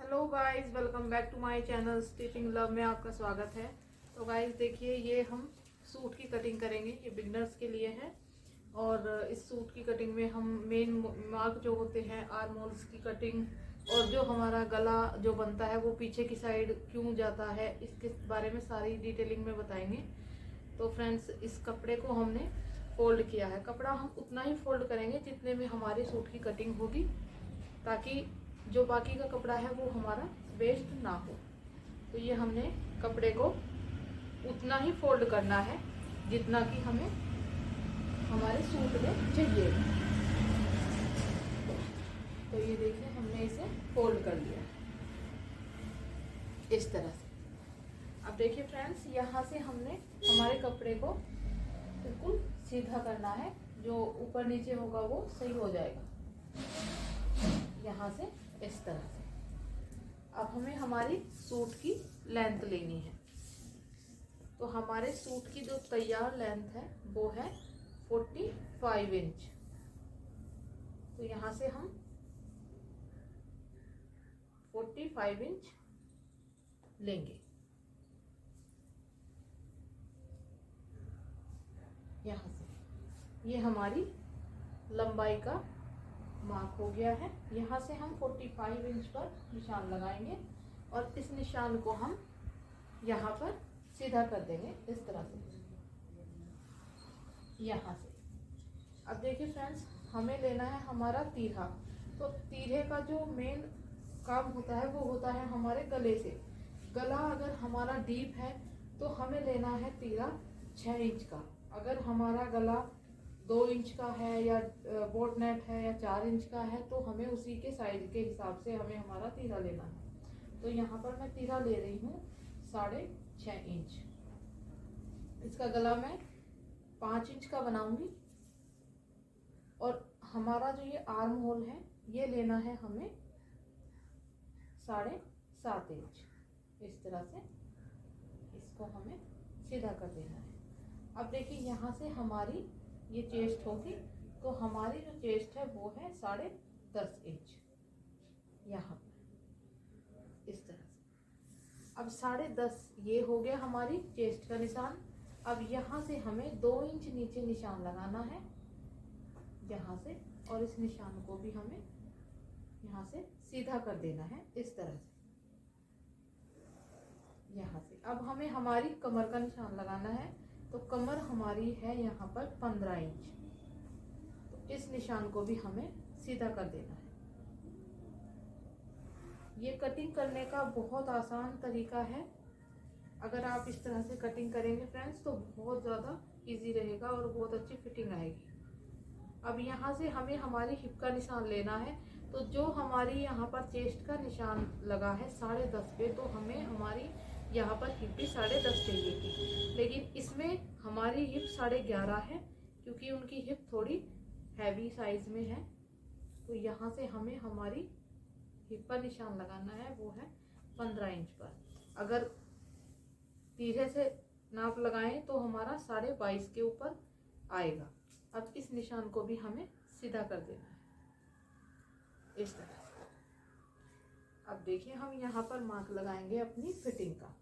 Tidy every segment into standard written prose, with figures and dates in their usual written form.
Hello guys, welcome back to my channel stitching love में आपका स्वागत है। तो गाइस देखिए, ये हम सूट की कटिंग करेंगे। ये बिगनर्स के लिए है और इस सूट की कटिंग में हम मेन मार्क जो होते हैं आर्म होल्स की कटिंग और जो हमारा गला जो बनता है वो पीछे की साइड क्यों जाता है इसके बारे में सारी डिटेलिंग में बताएंगे। तो फ्रेंड्स, इस कपड़े को हमने फोल्ड किया है। कपड़ा हम उतना ही फोल्ड करेंगे जितने में हमारे सूट की कटिंग होगी, ताकि जो बाकी का कपड़ा है वो हमारा वेस्ट ना हो। तो ये हमने कपड़े को उतना ही फोल्ड करना है जितना कि हमें हमारे सूट में चाहिए। तो ये देखिए, हमने इसे फोल्ड कर लिया इस तरह से। अब देखिए फ्रेंड्स, यहाँ से हमने हमारे कपड़े को बिल्कुल सीधा करना है। जो ऊपर नीचे होगा वो सही हो जाएगा यहाँ से इस तरह से। अब हमें हमारी सूट की लेंथ लेनी है। तो हमारे सूट की जो तैयार लेंथ है वो है 45 इंच। तो यहाँ से हम 45 इंच लेंगे। यहाँ से ये हमारी लंबाई का मार्क हो गया है। यहाँ से हम 45 इंच पर निशान लगाएंगे और इस निशान को हम यहाँ पर सीधा कर देंगे इस तरह से, यहाँ से। अब देखिए फ्रेंड्स, हमें लेना है हमारा तीरा। तो तीरे का जो मेन काम होता है वो होता है हमारे गले से। गला अगर हमारा डीप है तो हमें लेना है तीरा 6 इंच का। अगर हमारा गला 2 इंच का है या बोट नेट है या 4 इंच का है तो हमें उसी के साइज के हिसाब से हमें हमारा तीरा लेना है। तो यहाँ पर मैं तीरा ले रही हूँ 6.5 इंच। इसका गला मैं 5 इंच का बनाऊंगी और हमारा जो ये आर्म होल है ये लेना है हमें 7.5 इंच। इस तरह से इसको हमें सीधा कर देना है। अब देखिए, यहाँ से हमारी ये चेस्ट होगी, तो हमारी जो चेस्ट है वो है 10.5 इंच यहाँ पर इस तरह से। अब 10.5 ये हो गया हमारी चेस्ट का निशान। अब यहाँ से हमें 2 इंच नीचे निशान लगाना है यहाँ से, और इस निशान को भी हमें यहाँ से सीधा कर देना है इस तरह से, यहाँ से। अब हमें हमारी कमर का निशान लगाना है। तो कमर हमारी है यहाँ पर 15 इंच। तो इस निशान को भी हमें सीधा कर देना है। ये कटिंग करने का बहुत आसान तरीका है। अगर आप इस तरह से कटिंग करेंगे फ्रेंड्स तो बहुत ज़्यादा इजी रहेगा और बहुत अच्छी फिटिंग आएगी। अब यहाँ से हमें हमारी हिप का निशान लेना है। तो जो हमारी यहाँ पर चेस्ट का निशान लगा है 10.5 पे, तो हमें हमारी यहाँ पर हिप भी 10.5 चाहिए थी, लेकिन इसमें हमारी हिप 11.5 है क्योंकि उनकी हिप थोड़ी हैवी साइज में है। तो यहाँ से हमें हमारी हिप पर निशान लगाना है, वो है 15 इंच पर। अगर तीरे से नाप लगाएं तो हमारा 22.5 के ऊपर आएगा। अब इस निशान को भी हमें सीधा कर देना है इस तरह से। अब देखिए, हम यहाँ पर मार्क लगाएंगे अपनी फिटिंग का।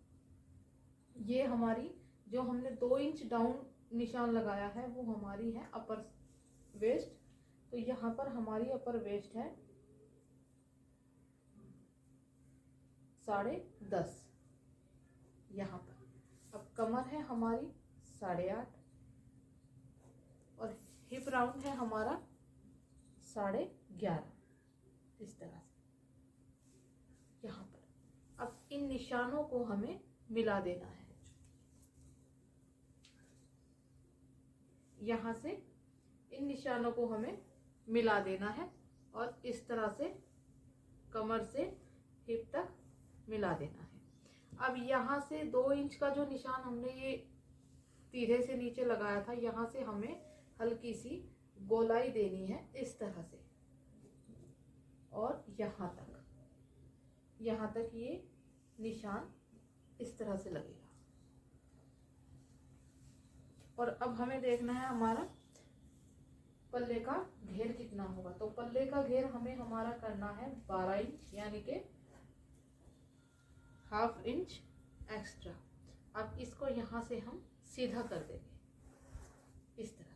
ये हमारी जो हमने 2 इंच डाउन निशान लगाया है वो हमारी है अपर वेस्ट। तो यहाँ पर हमारी अपर वेस्ट है 10.5 यहाँ पर। अब कमर है हमारी 8.5 और हिप राउंड है हमारा 11.5 इस तरह से यहाँ पर। अब इन निशानों को हमें मिला देना है। यहाँ से इन निशानों को हमें मिला देना है और इस तरह से कमर से हिप तक मिला देना है। अब यहाँ से 2 इंच का जो निशान हमने ये तीरे से नीचे लगाया था, यहाँ से हमें हल्की सी गोलाई देनी है इस तरह से, और यहाँ तक ये निशान इस तरह से लगेगा। और अब हमें देखना है हमारा पल्ले का घेर कितना होगा। तो पल्ले का घेर हमें हमारा करना है 12 इंच, यानी कि हाफ इंच एक्स्ट्रा। अब इसको यहाँ से हम सीधा कर देंगे इस तरह से।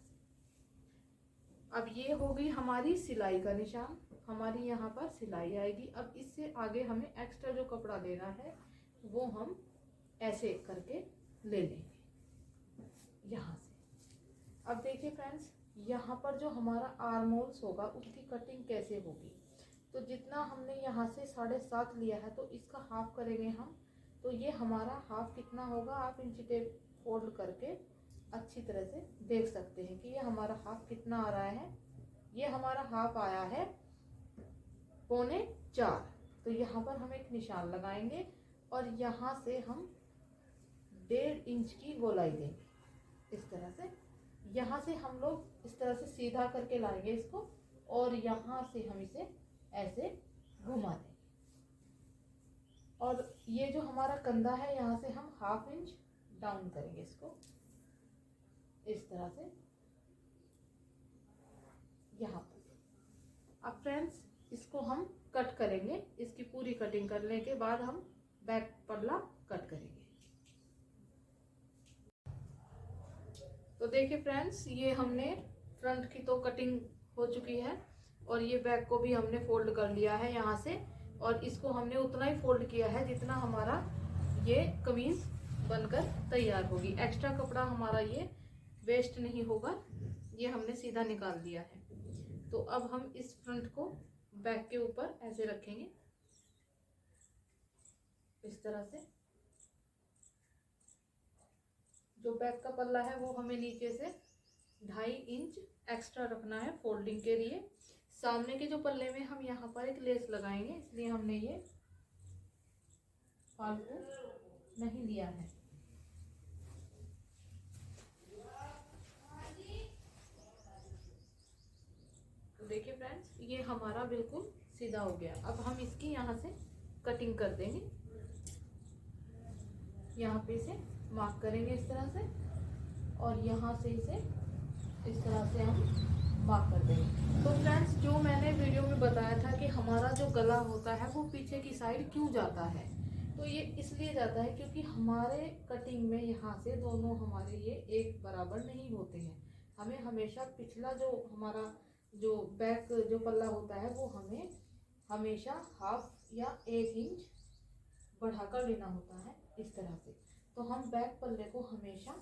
अब ये हो गई हमारी सिलाई का निशान, हमारी यहाँ पर सिलाई आएगी। अब इससे आगे हमें एक्स्ट्रा जो कपड़ा लेना है वो हम ऐसे करके ले लेंगे यहाँ से। अब देखिए फ्रेंड्स, यहाँ पर जो हमारा आर्म होल्स होगा उसकी कटिंग कैसे होगी। तो जितना हमने यहाँ से 7.5 लिया है तो इसका हाफ करेंगे हम। तो ये हमारा हाफ कितना होगा, आप इंची टेप फोल्ड करके अच्छी तरह से देख सकते हैं कि ये हमारा हाफ कितना आ रहा है। ये हमारा हाफ आया है 3.25। तो यहाँ पर हम एक निशान लगाएंगे और यहाँ से हम 1.5 इंच की गोलाई देंगे इस तरह से। यहाँ से हम लोग इस तरह से सीधा करके लाएंगे इसको और यहाँ से हम इसे ऐसे घुमा देंगे। और ये जो हमारा कंधा है यहाँ से हम हाफ इंच डाउन करेंगे इसको इस तरह से यहाँ पर। अब फ्रेंड्स, इसको हम कट करेंगे। इसकी पूरी कटिंग करने के बाद हम बैक पल्ला कट करेंगे। तो देखिए फ्रेंड्स, ये हमने फ्रंट की तो कटिंग हो चुकी है और ये बैक को भी हमने फोल्ड कर लिया है यहाँ से। और इसको हमने उतना ही फोल्ड किया है जितना हमारा ये कमीज बनकर तैयार होगी। एक्स्ट्रा कपड़ा हमारा ये वेस्ट नहीं होगा, ये हमने सीधा निकाल दिया है। तो अब हम इस फ्रंट को बैक के ऊपर ऐसे रखेंगे इस तरह से। जो बैक का पल्ला है वो हमें नीचे से 2.5 इंच एक्स्ट्रा रखना है फोल्डिंग के लिए। सामने के जो पल्ले में हम यहाँ पर एक लेस लगाएंगे, इसलिए हमने ये फालतू नहीं लिया है। तो देखिए फ्रेंड्स, ये हमारा बिल्कुल सीधा हो गया। अब हम इसकी यहाँ से कटिंग कर देंगे। यहाँ पे इसे मार्क करेंगे इस तरह से और यहाँ से इसे इस तरह से हम मार्क कर देंगे। तो फ्रेंड्स, जो मैंने वीडियो में बताया था कि हमारा जो गला होता है वो पीछे की साइड क्यों जाता है, तो ये इसलिए जाता है क्योंकि हमारे कटिंग में यहाँ से दोनों हमारे ये एक बराबर नहीं होते हैं। हमें हमेशा पिछला जो हमारा जो बैक जो पल्ला होता है वो हमें हमेशा हाफ या 1 इंच बढ़ाकर लेना होता है इस तरह से। तो हम बैक पल्ले को हमेशा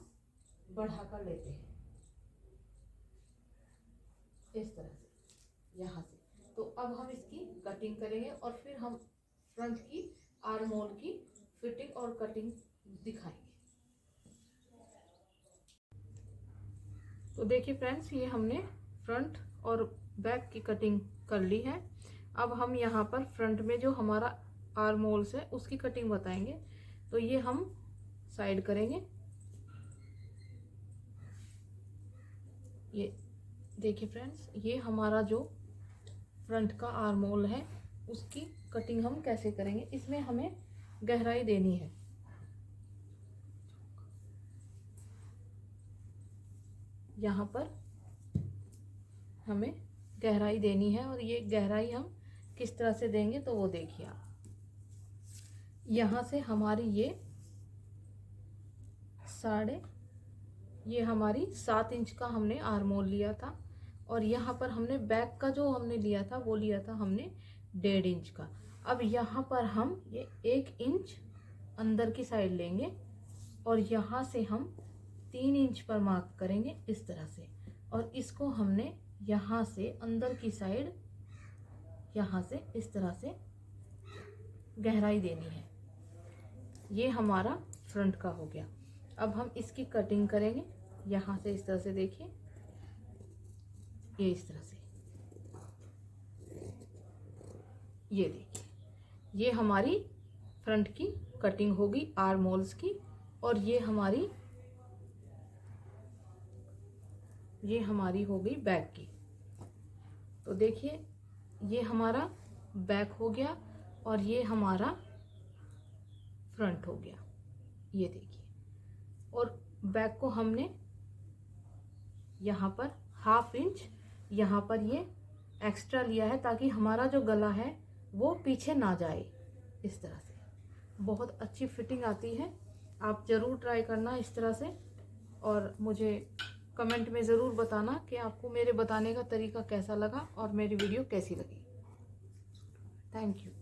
बढ़ाकर लेते हैं इस तरह से यहाँ से। तो अब हम इसकी कटिंग करेंगे और फिर हम फ्रंट की आर्म होल की फिटिंग और कटिंग दिखाएंगे। तो देखिए फ्रेंड्स, ये हमने फ्रंट और बैक की कटिंग कर ली है। अब हम यहाँ पर फ्रंट में जो हमारा आर्म होल्स है उसकी कटिंग बताएंगे। तो ये हम साइड करेंगे। ये देखिए फ्रेंड्स, ये हमारा जो फ्रंट का आर्म होल है उसकी कटिंग हम कैसे करेंगे। इसमें हमें गहराई देनी है। यहाँ पर हमें गहराई देनी है और ये गहराई हम किस तरह से देंगे तो वो देखिए आप। यहाँ से हमारी ये हमारी 7 इंच का हमने आर्म होल लिया था और यहाँ पर हमने बैक का जो हमने लिया था वो लिया था हमने 1.5 इंच का। अब यहाँ पर हम ये 1 इंच अंदर की साइड लेंगे और यहाँ से हम 3 इंच पर मार्क करेंगे इस तरह से। और इसको हमने यहाँ से अंदर की साइड यहाँ से इस तरह से गहराई देनी है। ये हमारा फ्रंट का हो गया। अब हम इसकी कटिंग करेंगे यहाँ से इस तरह से। देखिए ये इस तरह से, ये देखिए, ये हमारी फ्रंट की कटिंग होगी आर्म होल्स की। और ये हमारी हो गई बैक की। तो देखिए ये हमारा बैक हो गया और ये हमारा फ्रंट हो गया। ये देखिए, और बैक को हमने यहाँ पर हाफ इंच यहाँ पर ये एक्स्ट्रा लिया है ताकि हमारा जो गला है वो पीछे ना जाए इस तरह से। बहुत अच्छी फिटिंग आती है। आप ज़रूर ट्राई करना इस तरह से, और मुझे कमेंट में ज़रूर बताना कि आपको मेरे बताने का तरीका कैसा लगा और मेरी वीडियो कैसी लगी। Thank you.